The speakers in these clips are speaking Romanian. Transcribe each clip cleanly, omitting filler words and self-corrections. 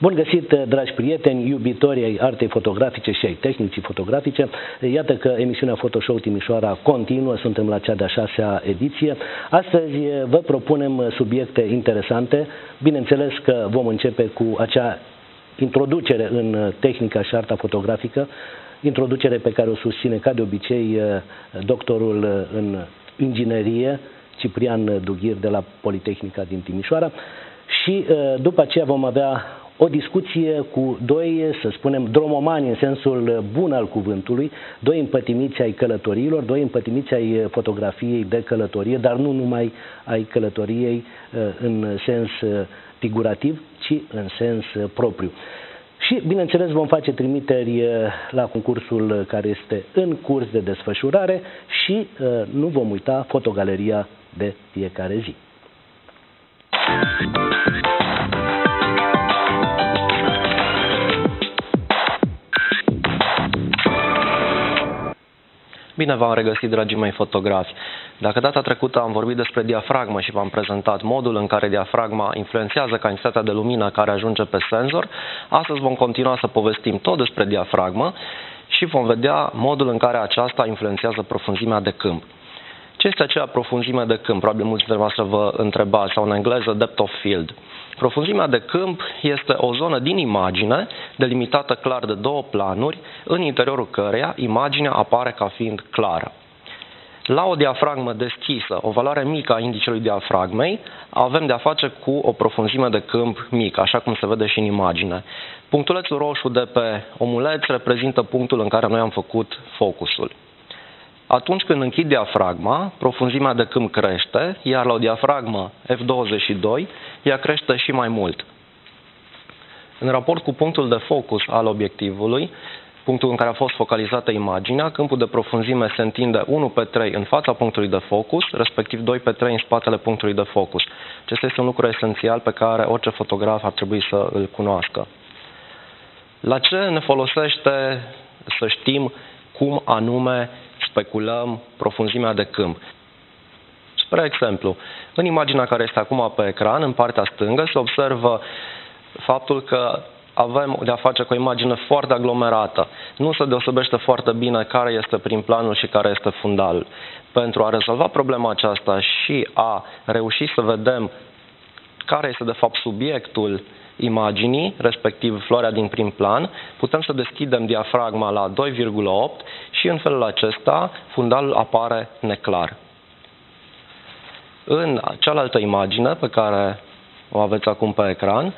Bun găsit, dragi prieteni, iubitori ai artei fotografice și ai tehnicii fotografice. Iată că emisiunea Photoshow Timișoara continuă, suntem la cea de-a 6-a ediție. Astăzi vă propunem subiecte interesante. Bineînțeles că vom începe cu acea introducere în tehnica și arta fotografică, introducere pe care o susține ca de obicei doctorul în inginerie, Ciprian Dughir de la Politehnica din Timișoara. Și după aceea vom avea o discuție cu doi, să spunem, dromomani în sensul bun al cuvântului, doi împătimiți ai călătoriilor, doi împătimiți ai fotografiei de călătorie, dar nu numai ai călătoriei în sens figurativ, ci în sens propriu. Și, bineînțeles, vom face trimiteri la concursul care este în curs de desfășurare și nu vom uita fotogaleria de fiecare zi. Bine v-am regăsit, dragii mei fotografi. Dacă data trecută am vorbit despre diafragmă și v-am prezentat modul în care diafragma influențează cantitatea de lumină care ajunge pe senzor, astăzi vom continua să povestim tot despre diafragmă și vom vedea modul în care aceasta influențează profunzimea de câmp. Ce este acea profunzime de câmp? Probabil mulți dintre voastre vă întrebați, sau în engleză depth of field. Profunzimea de câmp este o zonă din imagine, delimitată clar de două planuri, în interiorul căreia imaginea apare ca fiind clară. La o diafragmă deschisă, o valoare mică a indicelui diafragmei, avem de-a face cu o profunzime de câmp mică, așa cum se vede și în imagine. Punctulețul roșu de pe omuleț reprezintă punctul în care noi am făcut focusul. Atunci când închid diafragma, profunzimea de câmp crește, iar la o diafragmă F22, ea crește și mai mult. În raport cu punctul de focus al obiectivului, punctul în care a fost focalizată imaginea, câmpul de profunzime se întinde 1/3 în fața punctului de focus, respectiv 2/3 în spatele punctului de focus. Acesta este un lucru esențial pe care orice fotograf ar trebui să îl cunoască. La ce ne folosește să știm cum anume speculăm profunzimea de câmp? Spre exemplu, în imaginea care este acum pe ecran, în partea stângă, se observă faptul că avem de-a face cu o imagine foarte aglomerată. Nu se deosebește foarte bine care este prim planul și care este fundalul. Pentru a rezolva problema aceasta și a reuși să vedem care este de fapt subiectul imaginii, respectiv floarea din prim plan, putem să deschidem diafragma la 2,8 și în felul acesta fundalul apare neclar. În cealaltă imagine pe care o aveți acum pe ecran,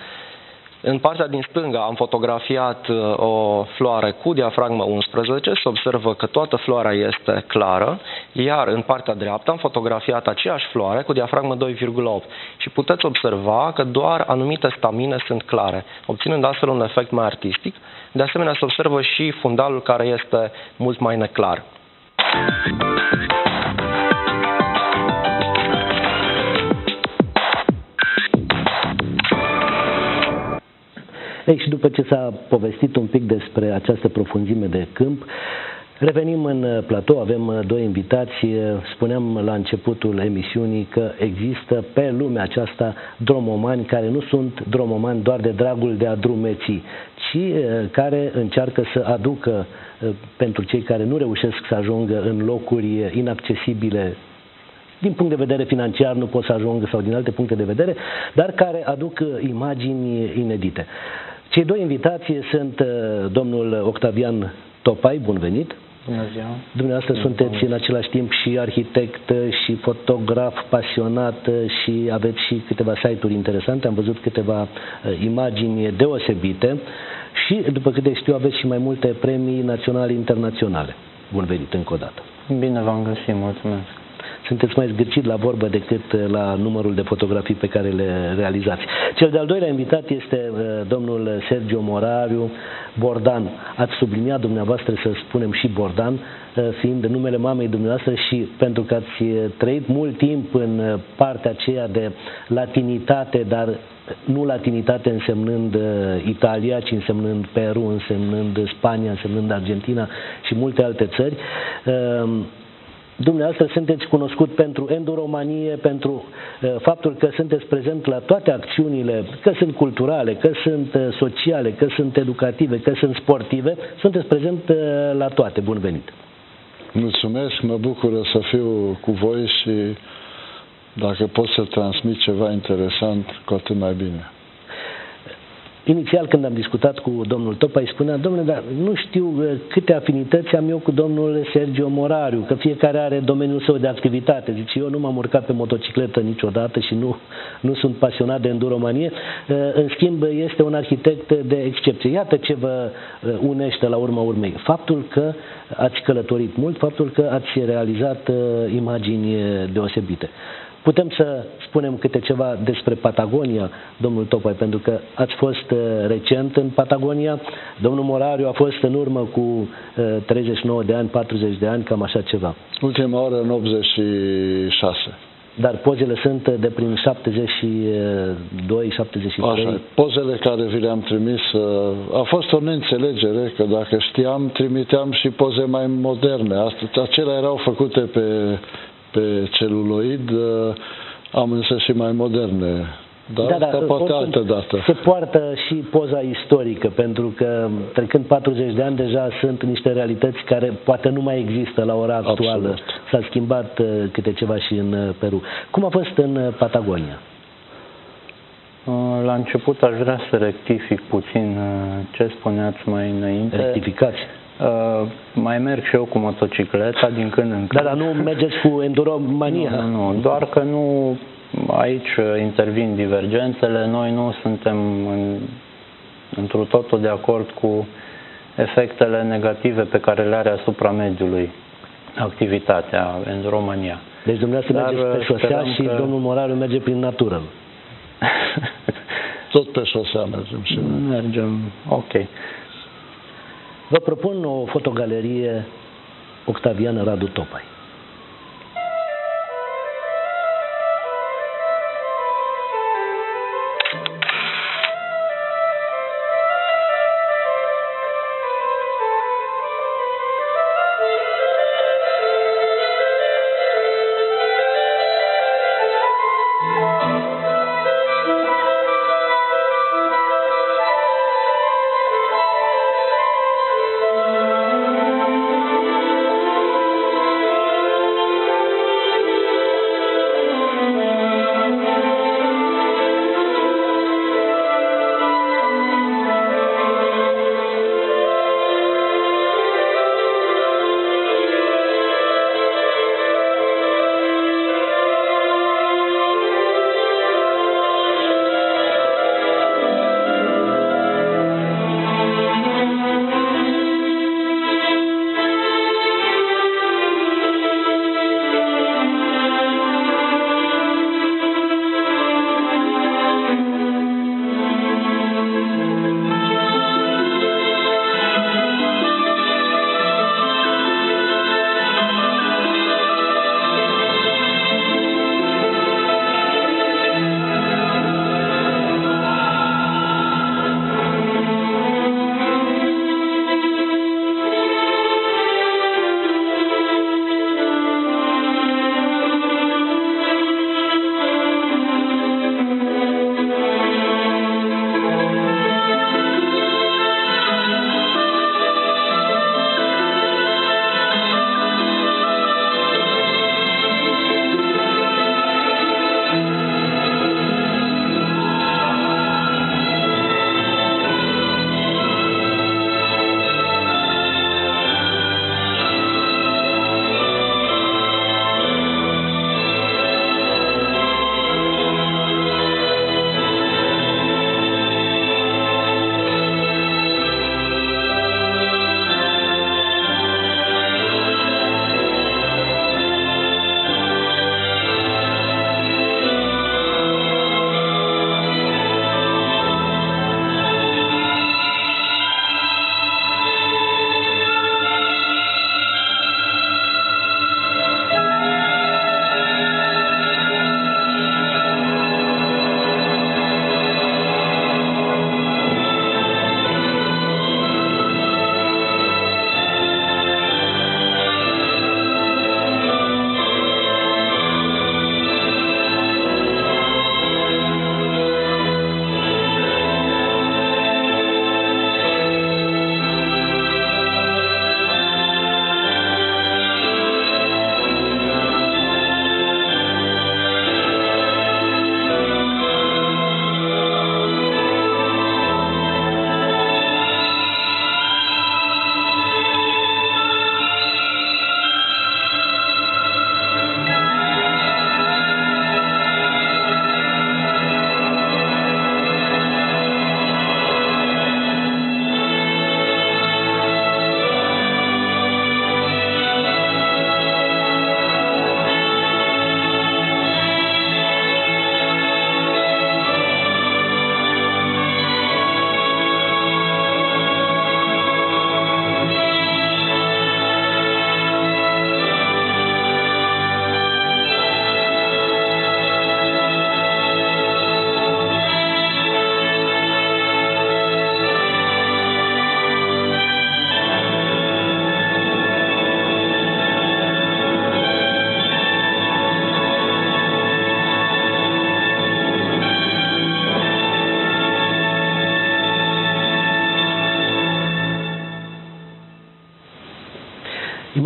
în partea din stânga am fotografiat o floare cu diafragmă 11, se observă că toată floarea este clară, iar în partea dreaptă am fotografiat aceeași floare cu diafragmă 2,8 și puteți observa că doar anumite stamine sunt clare, obținând astfel un efect mai artistic. De asemenea, se observă și fundalul care este mult mai neclar. Ei, și după ce s-a povestit un pic despre această profunzime de câmp, revenim în platou, avem doi invitați. Spuneam la începutul emisiunii că există pe lumea aceasta dromomani care nu sunt dromomani doar de dragul de a drumeți, ci care încearcă să aducă, pentru cei care nu reușesc să ajungă în locuri inaccesibile, din punct de vedere financiar nu pot să ajungă sau din alte puncte de vedere, dar care aduc imagini inedite. Cei doi invitați sunt domnul Octavian Topai, bun venit. Bună ziua. Dumneavoastră sunteți în același timp și arhitect și fotograf pasionat și aveți și câteva site-uri interesante, am văzut câteva imagini deosebite și, după câte știu, aveți și mai multe premii naționale internaționale. Bun venit încă o dată. Bine v-am găsit, mulțumesc. Sunteți mai zgârcit la vorbă decât la numărul de fotografii pe care le realizați. Cel de-al doilea invitat este domnul Sergio Morariu Bordan. Ați subliniat dumneavoastră, să spunem și Bordan, fiind numele mamei dumneavoastră și pentru că ați trăit mult timp în partea aceea de latinitate, dar nu latinitate însemnând Italia, ci însemnând Peru, însemnând Spania, însemnând Argentina și multe alte țări. Dumneavoastră sunteți cunoscut pentru enduromanie, pentru faptul că sunteți prezent la toate acțiunile, că sunt culturale, că sunt sociale, că sunt educative, că sunt sportive. Sunteți prezent la toate. Bun venit! Mulțumesc, mă bucură să fiu cu voi și dacă pot să transmit ceva interesant, cu atât mai bine. Inițial, când am discutat cu domnul Topay, spunea: domnule, dar nu știu câte afinități am eu cu domnul Sergio Morariu, că fiecare are domeniul său de activitate. Zice, eu nu m-am urcat pe motocicletă niciodată și nu sunt pasionat de enduromanie. În schimb, este un arhitect de excepție. Iată ce vă unește la urma urmei. Faptul că ați călătorit mult, faptul că ați realizat imagini deosebite. Putem să spunem câte ceva despre Patagonia, domnul Topay, pentru că ați fost recent în Patagonia, domnul Morariu a fost în urmă cu 39 de ani, 40 de ani, cam așa ceva. Ultima oară în 86. Dar pozele sunt de prin 72, 73. Așa, pozele care vi le-am trimis, a fost o neînțelegere, că dacă știam, trimiteam și poze mai moderne. Acelea erau făcute pe celuloid, am însă și mai moderne. Dar poate altă dată. Se poartă și poza istorică, pentru că trecând 40 de ani deja sunt niște realități care poate nu mai există la ora actuală. S-a schimbat câte ceva și în Peru. Cum a fost în Patagonia? La început aș vrea să rectific puțin ce spuneați mai înainte. Rectificați. Mai merg și eu cu motocicleta din când în când. Dar nu mergeți cu enduromania? Nu, doar că nu, aici intervin divergențele. Noi nu suntem întru totul de acord cu efectele negative pe care le are asupra mediului activitatea, enduromania. Deci dumneavoastră mergeți pe șosea și domnul Morariu merge prin natură. Tot pe șosea mergem și noi. Mergem, ok. Vă propun o fotogalerie Octavian Radu Topay.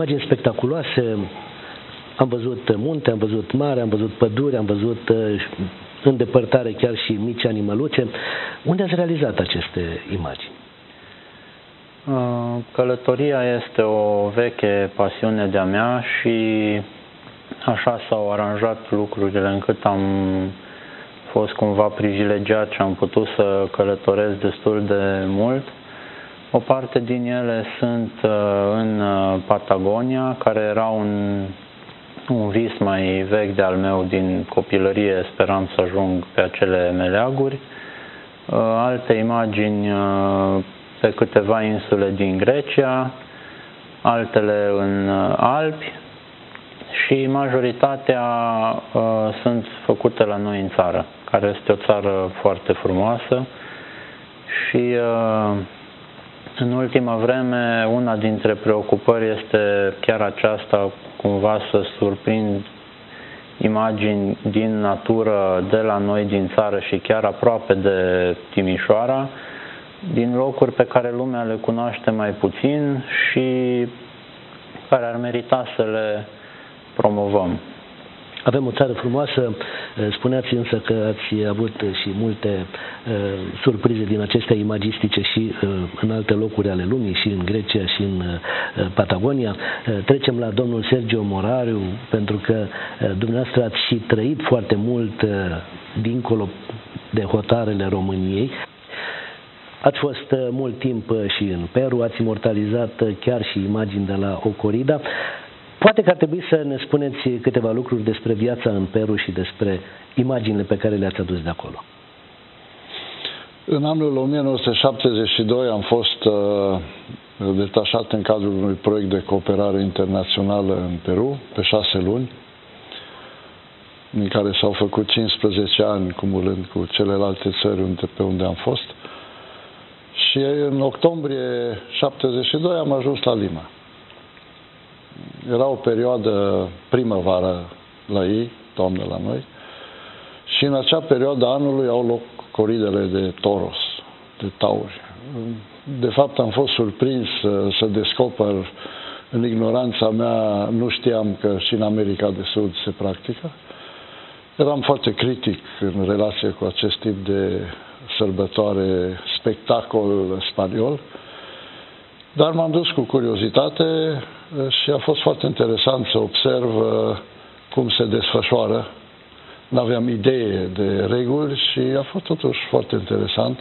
imagini spectaculoase. Am văzut munte, am văzut mare, am văzut pădure, am văzut în depărtare chiar și mici animăluțe. Unde ați realizat aceste imagini? Călătoria este o veche pasiune de-a mea și așa s-au aranjat lucrurile încât am fost cumva privilegiat și am putut să călătoresc destul de mult. O parte din ele sunt în Patagonia, care era un vis mai vechi de-al meu din copilărie, speram să ajung pe acele meleaguri. Alte imagini pe câteva insule din Grecia, altele în Alpi și majoritatea sunt făcute la noi în țară, care este o țară foarte frumoasă și în ultima vreme una dintre preocupări este chiar aceasta, cumva să surprind imagini din natură de la noi din țară și chiar aproape de Timișoara, din locuri pe care lumea le cunoaște mai puțin și care ar merita să le promovăm. Avem o țară frumoasă, spuneați însă că ați avut și multe surprize din acestea imagistice și în alte locuri ale lumii, și în Grecia și în Patagonia. Trecem la domnul Sergio Morariu, pentru că dumneavoastră ați și trăit foarte mult dincolo de hotarele României. Ați fost mult timp și în Peru, ați imortalizat chiar și imagini de la Ocorida. Poate că ar trebui să ne spuneți câteva lucruri despre viața în Peru și despre imaginile pe care le-ați adus de acolo. În anul 1972 am fost detașat în cadrul unui proiect de cooperare internațională în Peru, pe 6 luni, în care s-au făcut 15 ani, cumulând cu celelalte țări pe unde am fost. Și în octombrie 72 am ajuns la Lima. Era o perioadă primăvară la ei, toamnă la noi, și în acea perioadă anului au loc coridele de toros, de tauri. De fapt am fost surprins să descoper, în ignoranța mea, nu știam că și în America de Sud se practică. Eram foarte critic în relație cu acest tip de sărbătoare, spectacol spaniol, dar m-am dus cu curiozitate și a fost foarte interesant să observ cum se desfășoară. N-aveam idee de reguli și a fost totuși foarte interesant.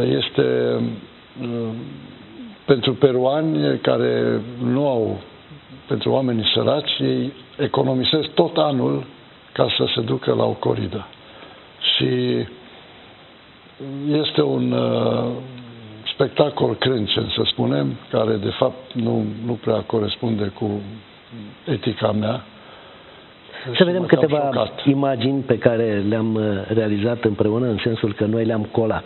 Este pentru peruani care nu au, pentru oamenii săraci, ei economisesc tot anul ca să se ducă la o coridă. Și este un spectacol crâncen, să spunem, care de fapt nu prea corespunde cu etica mea. Să vedem câteva imagini pe care le-am realizat împreună, în sensul că noi le-am colat.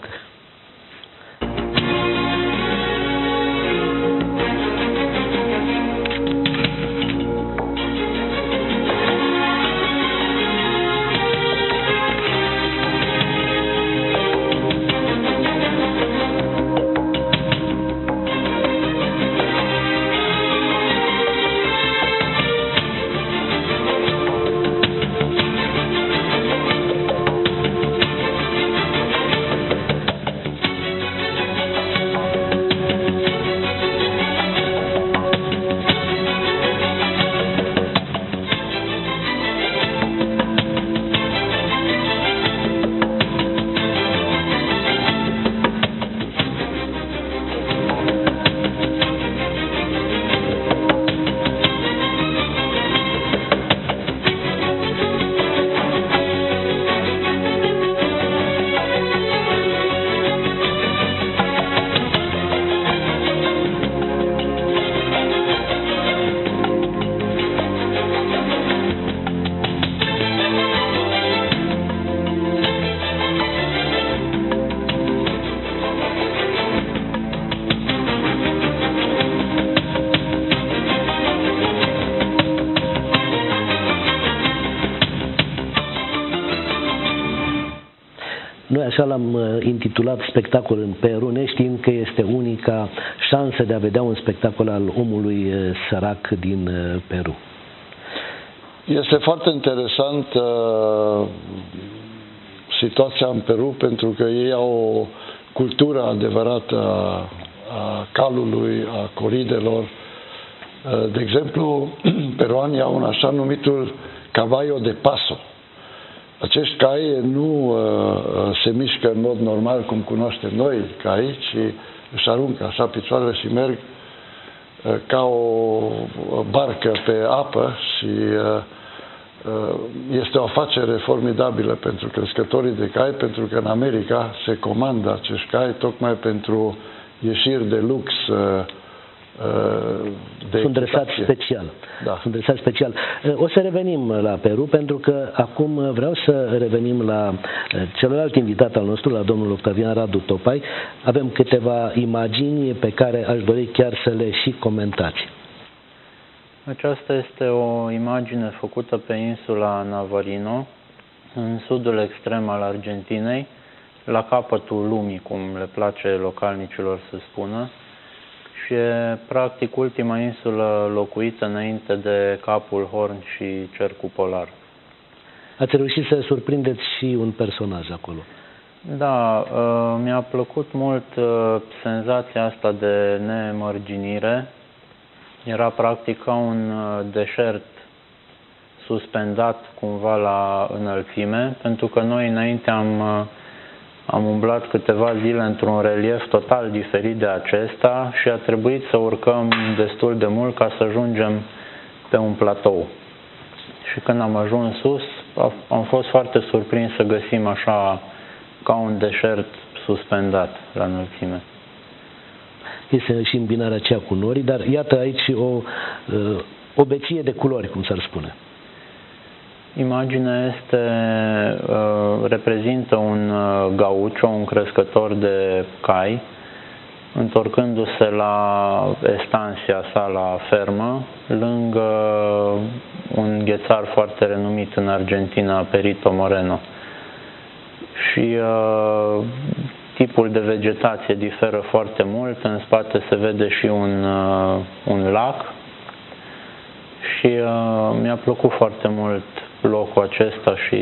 Noi așa l-am intitulat spectacol în Peru, neștiind că este unica șansă de a vedea un spectacol al omului sărac din Peru. Este foarte interesant situația în Peru, pentru că ei au o cultură adevărată a calului, a coridelor. De exemplu, peruanii au un așa numitul caballo de paso. Acești cai nu se mișcă în mod normal cum cunoaștem noi cai, ci își aruncă așa picioarele și merg ca o barcă pe apă și este o afacere formidabilă pentru crescătorii de cai, pentru că în America se comandă acești cai tocmai pentru ieșiri de lux. Sunt dresați special. Da. Sunt dresați special. O să revenim la Peru, pentru că acum vreau să revenim la celălalt invitat al nostru, la domnul Octavian Radu Topai. Avem câteva imagini pe care aș dori chiar să le și comentați. Aceasta este o imagine făcută pe insula Navarino, în sudul extrem al Argentinei, la capătul lumii, cum le place localnicilor să spună, și e practic ultima insulă locuită înainte de Capul Horn și Cercul Polar. Ați reușit să surprindeți și un personaj acolo. Da, mi-a plăcut mult senzația asta de nemărginire. Era practic ca un deșert suspendat cumva la înălțime, pentru că noi înainte am umblat câteva zile într-un relief total diferit de acesta și a trebuit să urcăm destul de mult ca să ajungem pe un platou. Și când am ajuns sus, am fost foarte surprins să găsim așa ca un deșert suspendat la înălțime. Este și îmbinarea aceea cu norii, dar iată aici o beție de culori, cum s-ar spune. Imaginea reprezintă un gaucho, un crescător de cai, întorcându-se la estancia sa, la fermă, lângă un ghețar foarte renumit în Argentina, Perito Moreno. Și tipul de vegetație diferă foarte mult. În spate se vede și un lac și mi-a plăcut foarte mult locul acesta și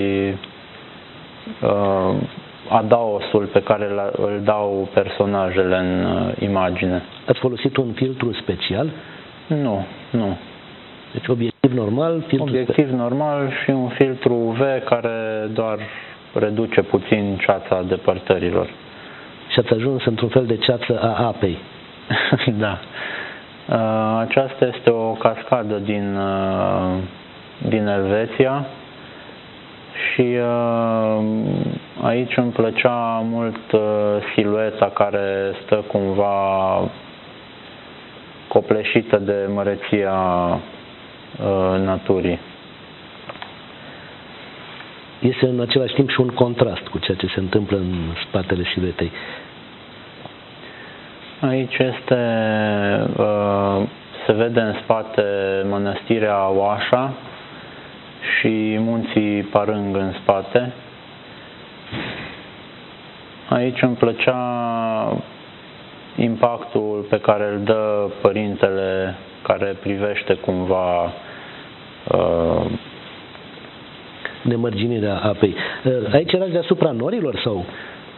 adaosul pe care îl dau personajele în imagine. Ați folosit un filtru special? Nu, nu. Deci obiectiv normal, obiectiv normal și un filtru UV care doar reduce puțin ceața depărtărilor. Și ați ajuns într-un fel de ceață a apei. Da. Aceasta este o cascadă din Elveția și aici îmi plăcea mult silueta care stă cumva copleșită de măreția naturii. Este în același timp și un contrast cu ceea ce se întâmplă în spatele siluetei. Aici se vede în spate mănăstirea Oașa și munții Parâng în spate. Aici îmi plăcea impactul pe care îl dă părintele, care privește cumva nemărginirea apei. Aici erați deasupra norilor sau?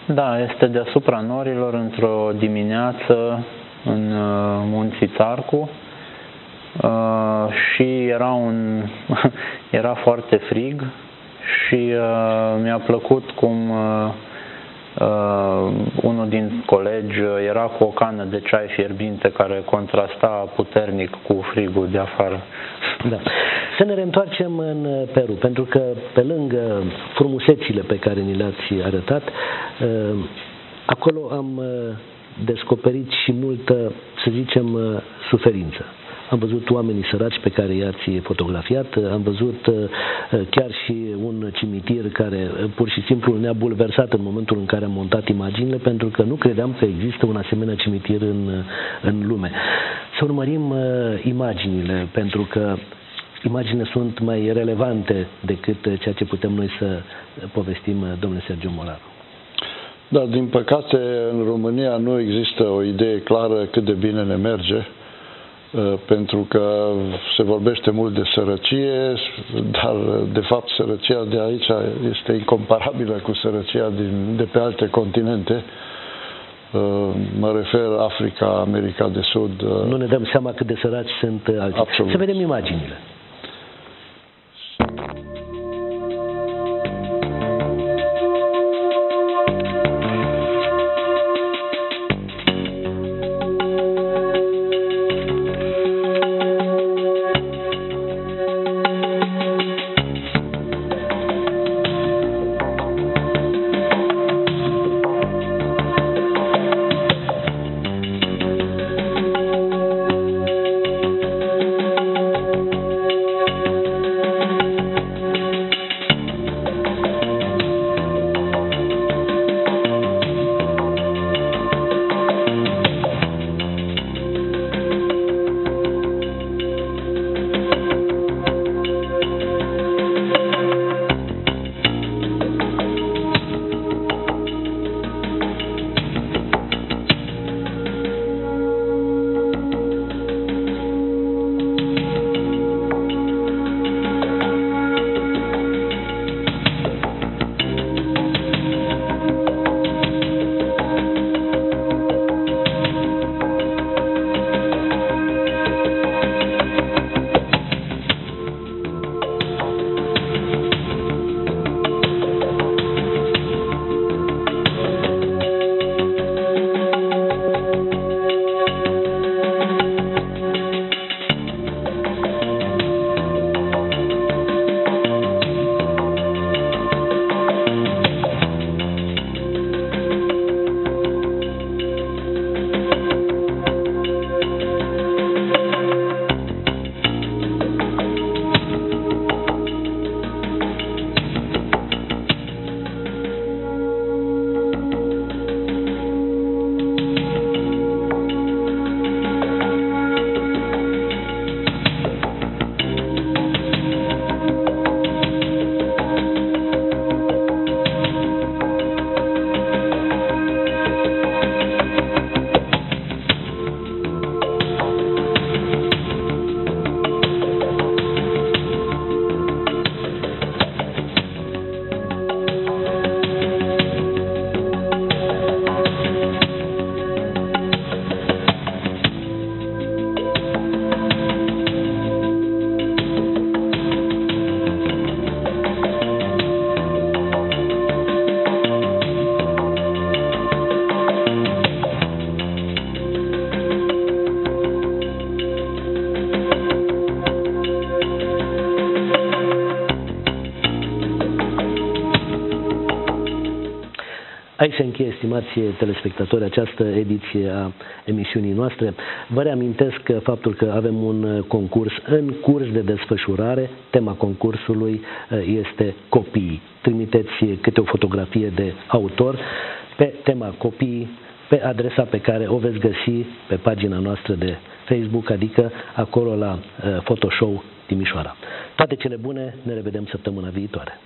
Da, este deasupra norilor într-o dimineață în munții Țarcu și era foarte frig și mi-a plăcut cum unul din colegi era cu o cană de ceai fierbinte care contrasta puternic cu frigul de afară. Da. Să ne reîntoarcem în Peru, pentru că pe lângă frumusețile pe care ni le-ați arătat, acolo am descoperit și multă, să zicem, suferință. Am văzut oamenii săraci pe care i-ați fotografiat, am văzut chiar și un cimitir care pur și simplu ne-a bulversat în momentul în care am montat imaginile, pentru că nu credeam că există un asemenea cimitir în lume. Să urmărim imaginile, pentru că imaginile sunt mai relevante decât ceea ce putem noi să povestim, domnule Sergiu Moraru. Dar din păcate în România nu există o idee clară cât de bine ne merge, pentru că se vorbește mult de sărăcie, dar de fapt sărăcia de aici este incomparabilă cu sărăcia de pe alte continente. Mă refer Africa, America de Sud. Nu ne dăm seama cât de săraci sunt alții. Absolut. Să vedem imaginile. Aici se încheie, estimați telespectatori, această ediție a emisiunii noastre. Vă reamintesc faptul că avem un concurs în curs de desfășurare. Tema concursului este copiii. Trimiteți câte o fotografie de autor pe tema copiii, pe adresa pe care o veți găsi pe pagina noastră de Facebook, adică acolo la Photoshow Timișoara. Toate cele bune, ne revedem săptămâna viitoare.